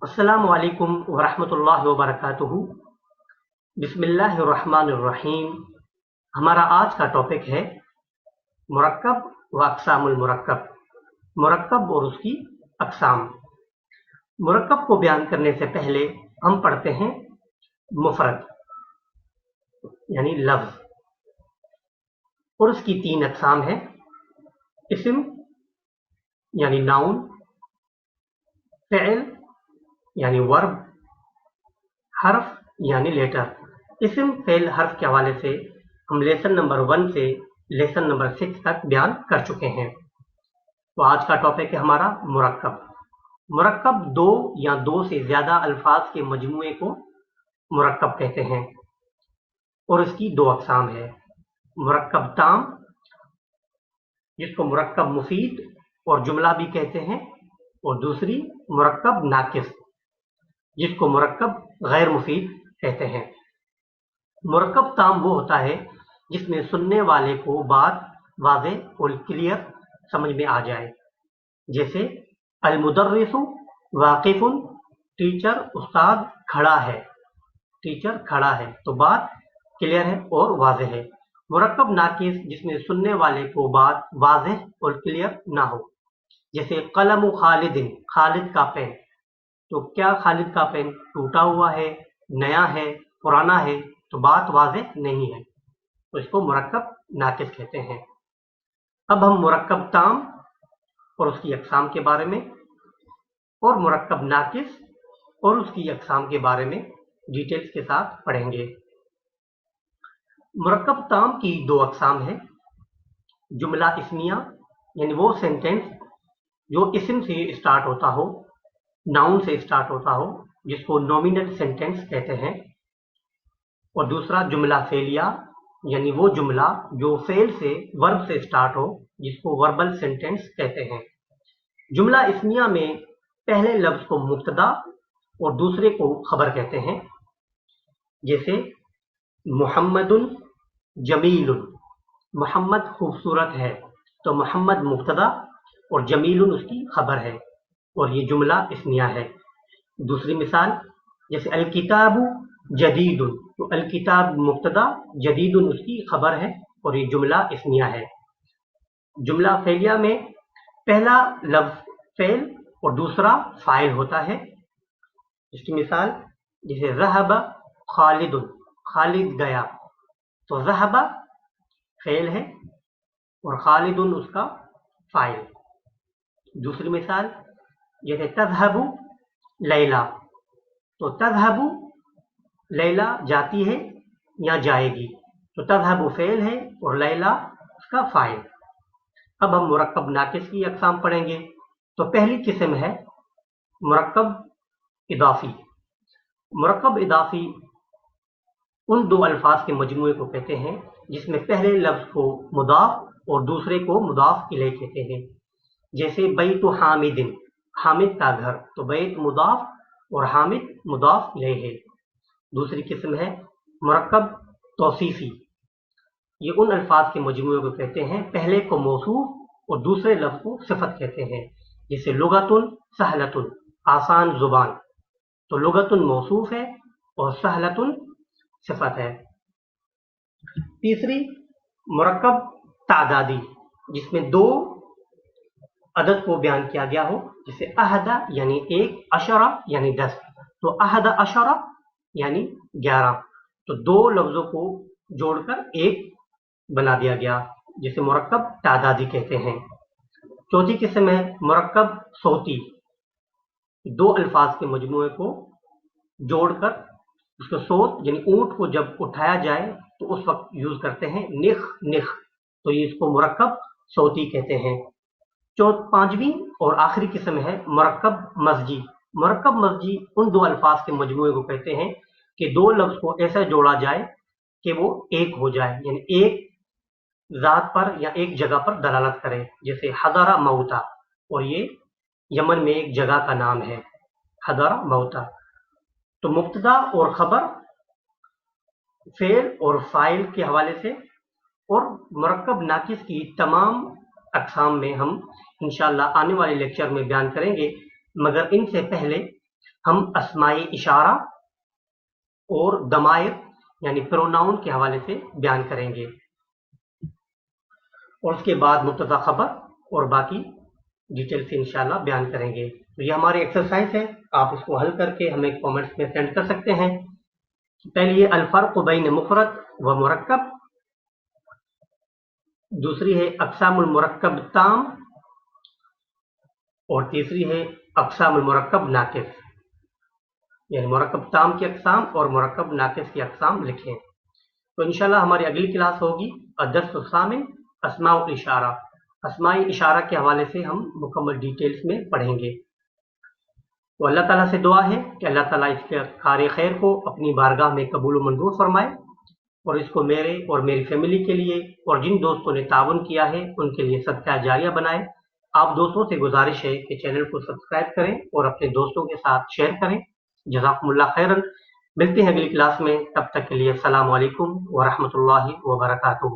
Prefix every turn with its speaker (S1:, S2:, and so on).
S1: अस्सलामु अलैकुम वरहमतुल्लाहि वबरकातुहू। बिस्मिल्लाहिर्रहमानिर्रहीम। हमारा आज का टॉपिक है मुरक्कब व अक़सामुल मुरक्कब, मुरक्कब और उसकी अक़साम। मुरक्कब को बयान करने से पहले हम पढ़ते हैं मुफ़रद यानी लफ्ज़, और उसकी तीन अक़साम हैं। इस्म यानी नाउन, फ़िअल यानी वर्ब, हर्फ यानी लेटर। इस्म फ़िअल हर्फ के हवाले से हम लेसन नंबर 1 से लेसन नंबर 6 तक बयान कर चुके हैं। तो आज का टॉपिक है हमारा मुरक्कब। मुरक्कब दो या दो से ज़्यादा अल्फाज के मजमूए को मुरक्कब कहते हैं, और इसकी दो अक़साम है। मुरक्कब ताम, जिसको मुरक्कब मुफीद और जुमला भी कहते हैं, और दूसरी मुरक्कब नाकिस, जिसको मुरक्कब गैर मुफीद कहते हैं। मुरक्कब ताम वो होता है जिसमें सुनने वाले को बात वाज़ेह और क्लियर समझ में आ जाए। जैसे अल मुदर्रिसु वाक़िफ़ुन, टीचर उस्ताद खड़ा है, टीचर खड़ा है, तो बात क्लियर है और वाज़ेह है। मुरक्कब नाकिस, जिसमें सुनने वाले को बात वाज़ेह और क्लियर ना हो। जैसे कलम खालिदिन, खालिद का पेन, तो क्या खालिद का पेन टूटा हुआ है, नया है, पुराना है, तो बात वाज़ेह नहीं है, तो इसको मुरक्कब नाकिस कहते हैं। अब हम मुरक्कब ताम और उसकी अक़साम के बारे में, और मुरक्कब नाकिस और उसकी अक़साम के बारे में डिटेल्स के साथ पढ़ेंगे। मुरक्कब ताम की दो अक़साम हैं। जुमला इस्मिया यानी वो सेंटेंस जो इस्म से स्टार्ट होता हो, नाउन से स्टार्ट होता हो, जिसको नॉमिनल सेंटेंस कहते हैं। और दूसरा जुमला फ़ेलिया यानी वो जुमला जो फ़ेल से वर्ब से स्टार्ट हो, जिसको वर्बल सेंटेंस कहते हैं। जुमला इस्मिया में पहले लफ्ज़ को मुब्तदा और दूसरे को खबर कहते हैं। जैसे मुहम्मदुन जमीलुन, मोहम्मद खूबसूरत है, तो मोहम्मद मुब्तदा और जमीलुन उसकी खबर है, और ये जुमला इस्मिया है। दूसरी मिसाल, जैसे अल किताबु जदीदुन, तो अल किताब मुब्तदा, जदीदुन उसकी खबर है, और ये जुमला इस्मिया है। जुमला फ़ेलिया में पहला लफ्ज़ फ़ेल और दूसरा फ़ाइल होता है। इसकी मिसाल, जैसे ज़हब खालिदुन, खालिद गया, तो ज़हब फ़ेल है और खालिदुन उसका फ़ाइल। दूसरी मिसाल, जैसे तज़हबु लैला, तो तज़हबु लैला जाती है या जाएगी, तो तज़हबु फ़ेल है और लैला उसका फ़ाइल। अब हम मुरक्कब नाकिस की अक़साम पढ़ेंगे। तो पहली किस्म है मुरक्कब इदाफ़ी। मुरक्कब इदाफ़ी उन दो अल्फाज के मजमूए को कहते हैं जिसमें पहले लफ्ज़ को मुदाफ़ और दूसरे को मुदाफ़ इलैह कहते हैं। जैसे बैतु हामिदिन, हामिद का घर, तो बैत मुदाफ़ और हामिद मुदाफ़ इलैह है। दूसरी किस्म है मुरक्कब तौसीफ़ी। ये उन अल्फाज के मजमूए को कहते हैं पहले को मौसूफ और दूसरे लफ्ज़ को सिफ़त कहते हैं। जैसे लुगतुन सहलतुन, आसान ज़ुबान, तो लुगतुन मौसूफ है और सहलतुन सिफ़त है। तीसरी मुरक्कब तादादी, जिसमें दो अदद को बयान किया गया हो। जैसे अहदा यानी एक, अशरा यानी 10, तो अहदा अशरा यानी 11, तो दो लफ्ज़ों को जोड़कर एक बना दिया गया, जिसे मुरक्कब तादादी कहते हैं। चौथी किस्म है मुरक्कब सौती। दो अल्फाज के मजमूए को जोड़कर उसको सोत यानी ऊँट को जब उठाया जाए तो उस वक्त यूज़ करते हैं निख निख, तो ये इसको मुरक्कब सौती कहते हैं। पांचवी और आखिरी किस्म है मुरक्कब मज़जी। मुरक्कब मज़जी उन दो अल्फाज के मजमूए को कहते हैं कि दो लफ्ज़ को ऐसा जोड़ा जाए कि वो एक हो जाए, यानी एक ज़ात पर या एक जगह पर दलालत करे। जैसे हदरा मऊता, और ये यमन में एक जगह का नाम है हदरा मऊता। तो मुब्तदा और खबर, फेल और फाइल के हवाले से, और मुरक्कब नाकिस की तमाम अक़साम में हम इंशाअल्लाह आने वाले लेक्चर में बयान करेंगे। मगर इनसे पहले ہم اسماء اشارہ اور ضمائر یعنی پروناؤن کے حوالے سے بیان کریں گے، اور اس کے بعد مبتدا خبر اور باقی ڈیٹیل سے انشاءاللہ بیان کریں گے۔ تو یہ ہماری ایکسرسائز ہے، آپ اس کو حل کر کے ہمیں کامنٹس میں سینڈ کر سکتے ہیں۔ پہلی ہے الفرق بین مفرد و مرکب، دوسری ہے اقسام المرکب تام، اور تیسری ہے اقسام المرکب ناقص، یعنی مرکب تام کی اقسام اور مرکب ناقص کی اقسام لکھیں۔ تو انشاءاللہ ہماری اگلی کلاس ہوگی الدرس الثامن اسماء الاشارہ، اسماء اشارہ کے حوالے سے ہم مکمل ڈیٹیلز میں پڑھیں گے۔ تو اللہ تعالیٰ سے دعا ہے کہ اللہ تعالیٰ اس کے کار خیر کو اپنی بارگاہ میں قبول و منظور فرمائے، اور اس کو میرے اور میری فیملی کے لیے اور جن دوستوں نے تعاون کیا ہے ان کے لیے صدقہ جاریہ بنائے۔ آپ دوستوں سے گزارش ہے کہ چینل کو سبسکرائب کریں اور اپنے دوستوں کے ساتھ شیئر کریں۔ جزاکم اللہ خیرا، ملتے ہیں اگلی کلاس میں، تب تک کے لیے السلام علیکم ورحمۃ اللہ وبرکاتہ۔